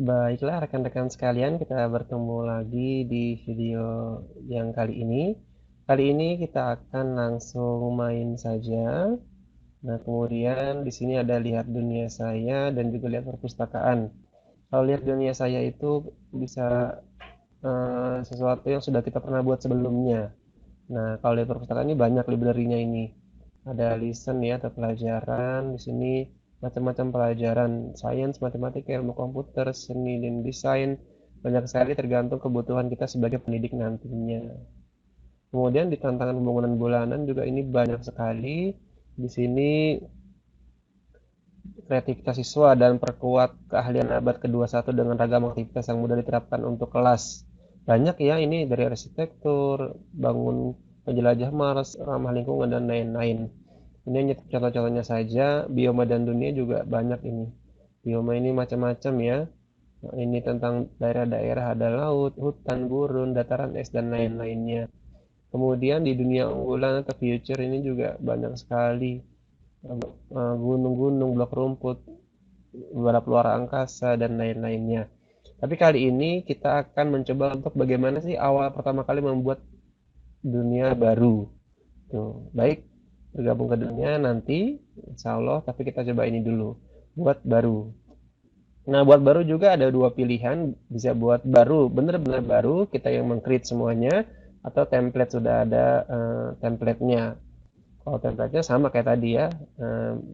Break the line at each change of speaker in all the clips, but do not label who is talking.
Baiklah rekan-rekan sekalian, kita bertemu lagi di video yang kali ini. Kali ini kita akan langsung main saja. Nah, kemudian di sini ada lihat dunia saya dan juga lihat perpustakaan. Kalau lihat dunia saya itu bisa sesuatu yang sudah kita pernah buat sebelumnya. Nah, kalau lihat perpustakaan ini banyak library-nya ini. Ada listen ya atau pelajaran. Di sini macam-macam pelajaran, sains, matematika, ilmu komputer, seni dan desain. Banyak sekali tergantung kebutuhan kita sebagai pendidik nantinya. Kemudian di tantangan pembangunan bulanan juga ini banyak sekali. Di sini kreativitas siswa dan perkuat keahlian abad ke-21 dengan ragam aktivitas yang mudah diterapkan untuk kelas. Banyak ya ini dari arsitektur, bangun penjelajah Mars, ramah lingkungan, dan lain-lain. Ini hanya contoh-contohnya saja, bioma dan dunia juga banyak ini. Bioma ini macam-macam ya. Nah, ini tentang daerah-daerah ada laut, hutan, gurun, dataran es, dan lain-lainnya. Kemudian di dunia unggulan atau future ini juga banyak sekali gunung-gunung, blok rumput, balap luar angkasa, dan lain-lainnya. Tapi kali ini kita akan mencoba untuk bagaimana sih awal pertama kali membuat dunia baru. Tuh, baik, bergabung ke dunia nanti, insya Allah, tapi kita coba ini dulu, buat baru. Nah, buat baru juga ada dua pilihan, bisa buat baru, benar-benar baru, kita yang meng-create semuanya, atau template sudah ada template-nya. Kalau template-nya sama kayak tadi ya,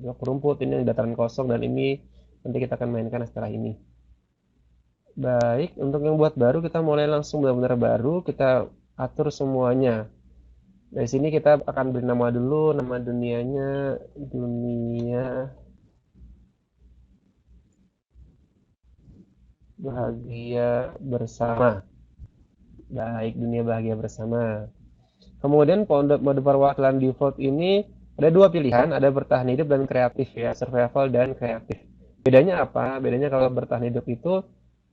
blok rumput ini yang dataran kosong dan ini nanti kita akan mainkan setelah ini. Baik, untuk yang buat baru kita mulai langsung benar-benar baru, kita atur semuanya. Dari sini kita akan beri nama dulu, nama dunianya dunia bahagia bersama. Baik, dunia bahagia bersama. Kemudian mode perwakilan default ini ada dua pilihan, ada bertahan hidup dan kreatif ya, survival dan kreatif. Bedanya apa? Bedanya kalau bertahan hidup itu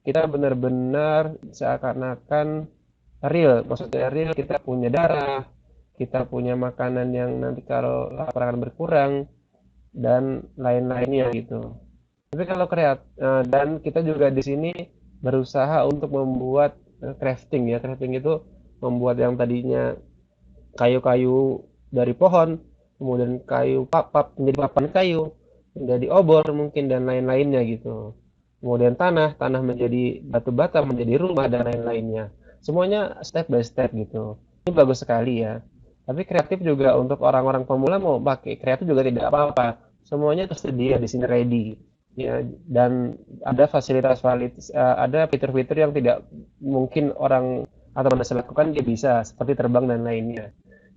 kita benar-benar seakan-akan real, maksudnya real kita punya darah, kita punya makanan yang nanti kalau lapar akan berkurang dan lain-lainnya gitu. Tapi kalau dan kita juga di sini berusaha untuk membuat crafting ya, crafting itu membuat yang tadinya kayu-kayu dari pohon, kemudian kayu pap menjadi papan kayu, menjadi obor mungkin dan lain-lainnya gitu. Kemudian tanah menjadi batu bata, menjadi rumah dan lain-lainnya. Semuanya step by step gitu. Ini bagus sekali ya. Tapi kreatif juga untuk orang-orang pemula mau pakai kreatif juga tidak apa-apa. Semuanya tersedia di sini ready. Ya, dan ada fasilitas ada fitur-fitur yang tidak mungkin orang atau manusia lakukan dia bisa seperti terbang dan lainnya.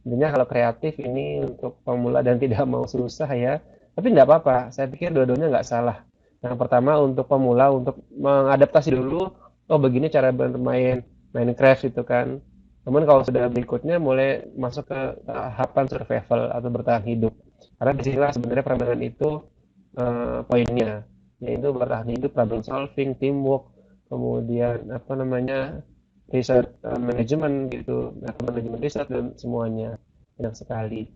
Intinya kalau kreatif ini untuk pemula dan tidak mau susah ya. Tapi nggak apa-apa, saya pikir dua-duanya nggak salah. Yang pertama untuk pemula, untuk mengadaptasi dulu, oh begini cara bermain Minecraft itu kan. Namun kalau sudah berikutnya mulai masuk ke tahapan survival atau bertahan hidup. Karena disinilah sebenarnya permainan itu poinnya, yaitu bertahan hidup, problem solving, teamwork, kemudian apa namanya research manajemen gitu, atau manajemen riset dan semuanya banyak sekali.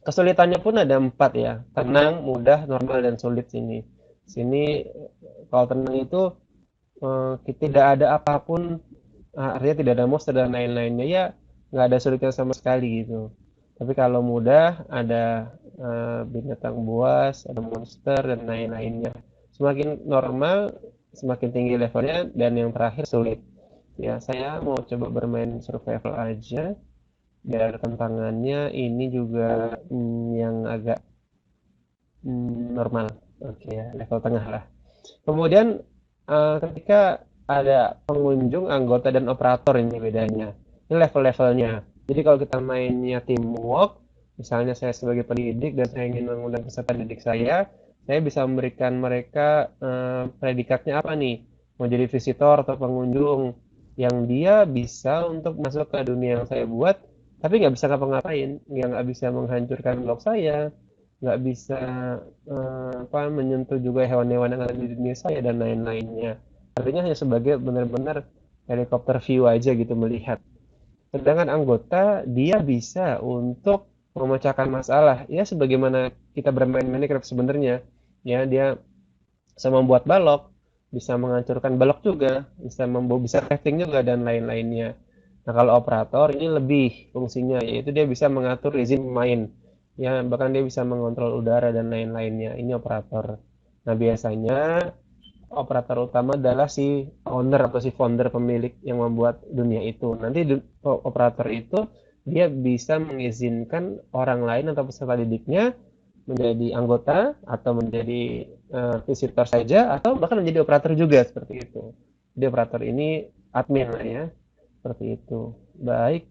Kesulitannya pun ada empat ya, tenang, mudah, normal dan sulit sini. Sini kalau tenang itu tidak ada apapun, artinya tidak ada monster dan lain-lainnya ya, nggak ada sulitnya sama sekali gitu. Tapi kalau mudah ada binatang buas, ada monster dan lain-lainnya. Semakin normal, semakin tinggi levelnya dan yang terakhir sulit. Ya, saya mau coba bermain survival aja biar tantangannya ini juga yang agak normal. Oke ya, level tengah lah. Kemudian ketika ada pengunjung, anggota dan operator ini bedanya. Ini level-levelnya. Jadi kalau kita mainnya teamwork, misalnya saya sebagai pendidik dan saya ingin mengundang peserta didik saya bisa memberikan mereka predikatnya apa nih? Mau jadi visitor atau pengunjung yang dia bisa untuk masuk ke dunia yang saya buat, tapi nggak bisa ngapa-ngapain, yang nggak bisa menghancurkan blog saya, nggak bisa apa menyentuh juga hewan-hewan yang ada di dunia saya dan lain-lainnya. Artinya hanya sebagai benar-benar helikopter view aja gitu melihat. Sedangkan anggota dia bisa untuk memecahkan masalah. Ya sebagaimana kita bermain Minecraft sebenarnya. Ya dia bisa membuat balok, bisa menghancurkan balok juga, bisa crafting juga dan lain-lainnya. Nah, kalau operator ini lebih fungsinya, yaitu dia bisa mengatur izin pemain. Ya, bahkan dia bisa mengontrol udara dan lain-lainnya. Ini operator. Nah, biasanya operator utama adalah si owner atau si founder pemilik yang membuat dunia itu. Nanti operator itu dia bisa mengizinkan orang lain atau peserta didiknya menjadi anggota atau menjadi visitor saja atau bahkan menjadi operator juga seperti itu. Jadi operator ini admin lah ya, seperti itu. Baik,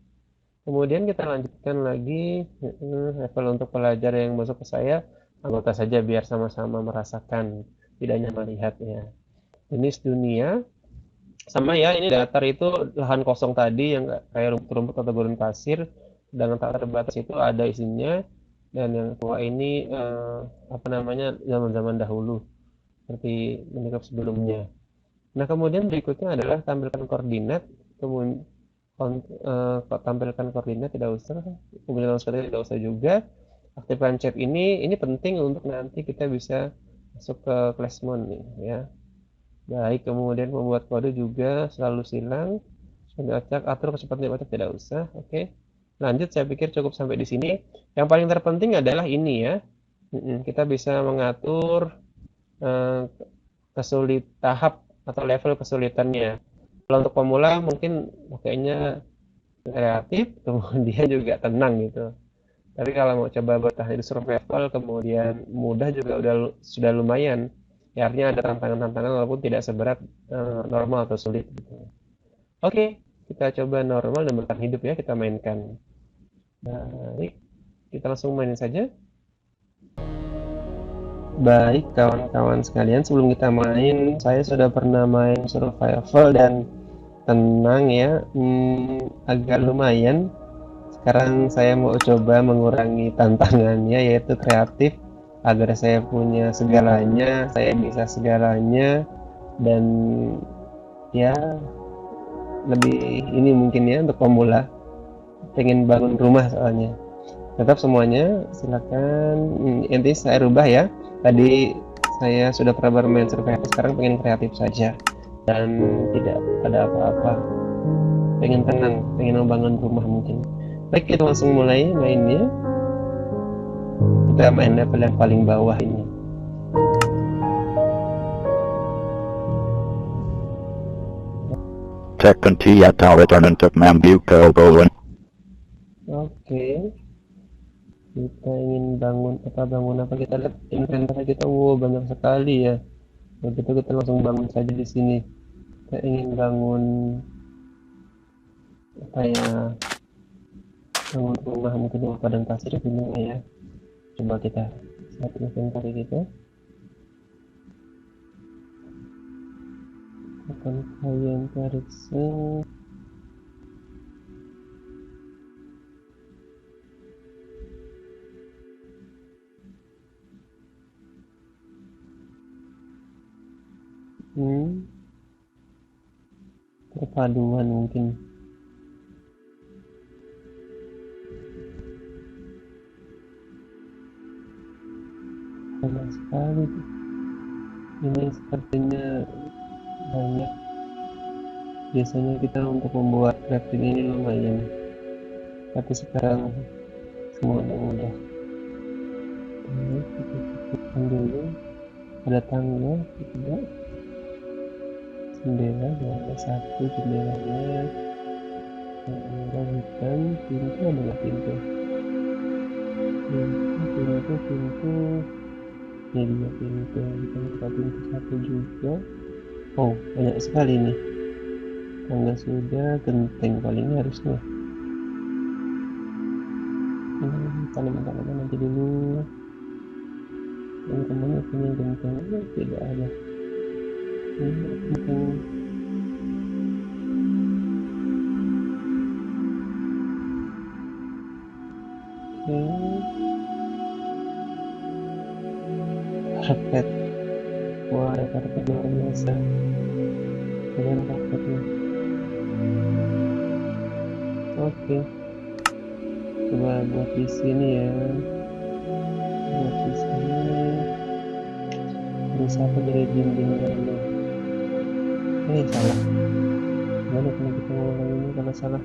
kemudian kita lanjutkan lagi level untuk pelajar yang masuk ke saya, anggota saja biar sama-sama merasakan, tidak hanya melihat ya. Jenis dunia, sama ya, ini datar itu lahan kosong tadi yang kayak rumput-rumput atau gurun pasir, dengan tak terbatas itu ada isinya, dan yang tua ini apa namanya zaman-zaman dahulu seperti menikah sebelumnya. Nah, kemudian berikutnya adalah tampilkan koordinat, kemudian tampilkan koordinat tidak usah, kemudian langsung tidak usah juga. Aktifkan chat ini penting untuk nanti kita bisa masuk ke Classmon nih ya. Baik, kemudian membuat kode juga selalu silang. Sudah acak, atur kecepatan acak tidak usah. Oke. Lanjut, saya pikir cukup sampai di sini. Yang paling terpenting adalah ini ya. Kita bisa mengatur eh, tahap atau level kesulitannya. Kalau untuk pemula mungkin pakainya kreatif, kemudian juga tenang gitu. Tapi kalau mau coba bertahan di survival, kemudian mudah juga sudah lumayan. Ya, artinya ada tantangan-tantangan walaupun tidak seberat normal atau sulit. Gitu. Oke, kita coba normal dan bertahan hidup ya, kita mainkan. Baik, kita langsung mainin saja. Baik, kawan-kawan sekalian, sebelum kita main, saya sudah pernah main survival dan tenang ya, agak lumayan. Sekarang saya mau coba mengurangi tantangannya, yaitu kreatif, agar saya punya segalanya, saya bisa segalanya, dan ya lebih ini mungkin ya untuk pemula, pengen bangun rumah soalnya. Tetap semuanya silakan, intinya saya rubah ya. Tadi saya sudah pernah bermain survival, sekarang pengen kreatif saja dan tidak ada apa-apa, pengen tenang, pengen membangun rumah mungkin. Baik, kita langsung mulai mainnya. Kita main level yang paling bawah ini.
Terkunci atau return untuk membuka obrolan.
Oke, kita ingin bangun apa, kita lihat inventory kita, wow banyak sekali ya. Begitu kita langsung bangun saja di sini. Kita ingin bangun apa ya, bangun rumah mungkin di padang pasir gimana ya. Coba kita lihat inventory kita. Akan kalian tarik sing. Perpaduan mungkin. Banyak sekali. Ini sepertinya banyak. Biasanya kita untuk membuat crafting ini lumayan, tapi sekarang semuanya mudah. Ini kita cukupkan dulu. Ada tangga, tidak. Jendela, ada satu jendelanya. Ada hutan, pintu, ada nggak pintu? Pintu. Ini dia pintu. Kita buka pintu satu juga. Oh, banyak sekali nih. Tangga sudah, genteng palingnya harusnya. Tanaman-tanaman nanti dulu. Yang kemana punya genteng? Tidak ada. Ini genteng. Oke. Karpet. Wah, ada karpet luar biasa. Dengan karpetnya. Oke. Coba buat di sini ya. Buat di sini. Terus apa dari dinding dulu. Salah. Gimana kalau kita ngomong ini kalau salah?